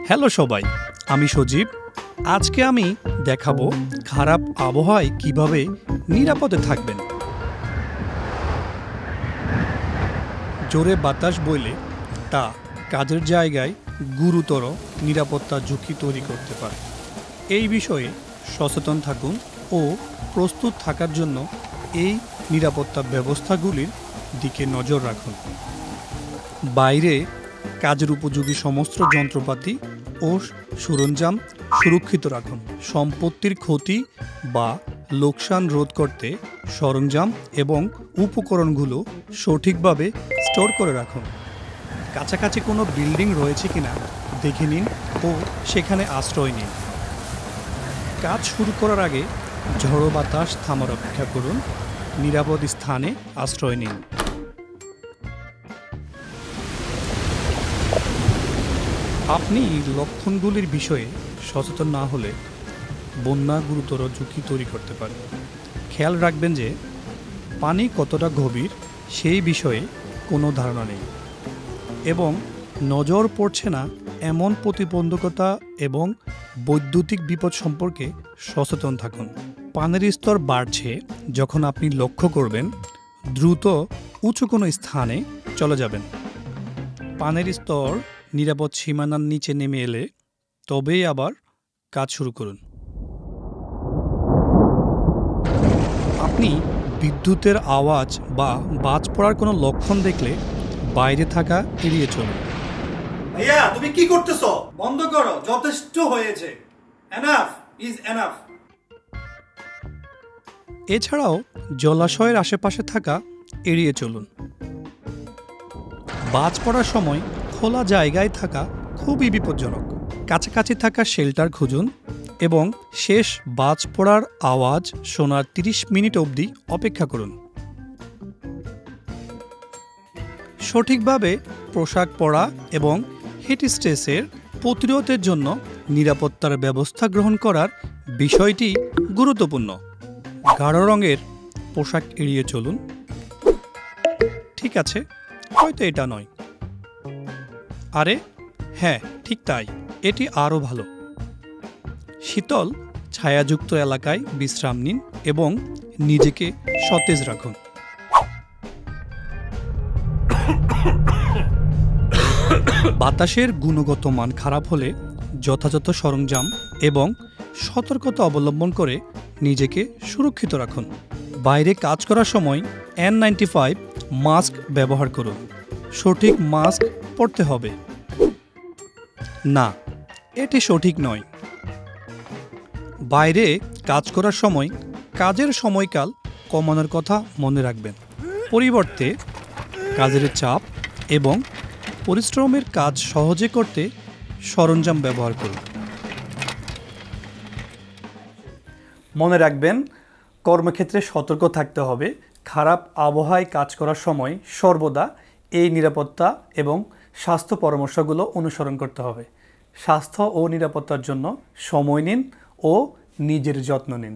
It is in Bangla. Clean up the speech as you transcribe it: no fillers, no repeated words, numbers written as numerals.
হ্যালো সবাই, আমি সজীব। আজকে আমি দেখাবো খারাপ আবহাওয়ায় কিভাবে নিরাপদে থাকবেন। জোরে বাতাস বইলে তা কাজের জায়গায় গুরুতর নিরাপত্তা ঝুঁকি তৈরি করতে পারে। এই বিষয়ে সচেতন থাকুন ও প্রস্তুত থাকার জন্য এই নিরাপত্তা ব্যবস্থাগুলির দিকে নজর রাখুন। বাইরে কাজের উপযোগী সমস্ত যন্ত্রপাতি ও সরঞ্জাম সুরক্ষিত রাখুন। সম্পত্তির ক্ষতি বা লোকসান রোধ করতে সরঞ্জাম এবং উপকরণগুলো সঠিকভাবে স্টোর করে রাখুন। কাছাকাছি কোনো বিল্ডিং রয়েছে কিনা দেখে নিন ও সেখানে আশ্রয় নিন। কাজ শুরু করার আগে ঝড়ো বাতাস থামার অপেক্ষা করুন। নিরাপদ স্থানে আশ্রয় নিন। আপনি লক্ষণগুলির বিষয়ে সচেতন না হলে বন্যা গুরুতর ঝুঁকি তৈরি করতে পারে। খেয়াল রাখবেন যে পানি কতটা গভীর সেই বিষয়ে কোনো ধারণা নেই এবং নজর পড়ছে না এমন প্রতিবন্ধকতা এবং বৈদ্যুতিক বিপদ সম্পর্কে সচেতন থাকুন। পানির স্তর বাড়ছে যখন আপনি লক্ষ্য করবেন, দ্রুত উঁচু কোনো স্থানে চলে যাবেন। পানির স্তর নিরাপদ সীমানার নিচে নেমে এলে তবেই আবার কাজ শুরু করুন। আপনি বিদ্যুতের আওয়াজ বা বাজ পড়ার কোনো লক্ষণ দেখলে বাইরে থাকা এড়িয়ে চলুন। ভাইয়া, তুমি কি করতেছো? বন্ধ করো, যথেষ্ট হয়েছে। Enough is enough. এছাড়াও জলাশয়ের আশেপাশে থাকা এড়িয়ে চলুন। বাজ পড়ার সময় খোলা জায়গায় থাকা খুবই বিপজ্জনক। কাছাকাছি থাকা শেল্টার খুঁজুন এবং শেষ বাজ পড়ার আওয়াজ শোনার 30 মিনিট অবধি অপেক্ষা করুন। সঠিকভাবে পোশাক পরা এবং হিট স্ট্রেসের প্রতিরোধের জন্য নিরাপত্তার ব্যবস্থা গ্রহণ করার বিষয়টি গুরুত্বপূর্ণ। গাঢ় রঙের পোশাক এড়িয়ে চলুন। ঠিক আছে, হয়তো এটা নয়। আরে হ্যাঁ, ঠিক তাই, এটি আরও ভালো। শীতল ছায়াযুক্ত এলাকায় বিশ্রাম নিন এবং নিজেকে সতেজ রাখুন। বাতাসের গুণগত মান খারাপ হলে যথাযথ সরঞ্জাম এবং সতর্কতা অবলম্বন করে নিজেকে সুরক্ষিত রাখুন। বাইরে কাজ করার সময় N95 মাস্ক ব্যবহার করুন। সঠিক মাস্ক পরতে হবে। না, এটি সঠিক নয়। বাইরে কাজ করার সময় কাজের সময়কাল কমানোর কথা মনে রাখবেন। পরিবর্তে কাজের চাপ এবং পরিশ্রমের কাজ সহজে করতে সরঞ্জাম ব্যবহার করুন। মনে রাখবেন, কর্মক্ষেত্রে সতর্ক থাকতে হবে। খারাপ আবহাওয়ায় কাজ করার সময় সর্বদা এই নিরাপত্তা এবং স্বাস্থ্য পরামর্শগুলো অনুসরণ করতে হবে। স্বাস্থ্য ও নিরাপত্তার জন্য সময় নিন ও নিজের যত্ন নিন।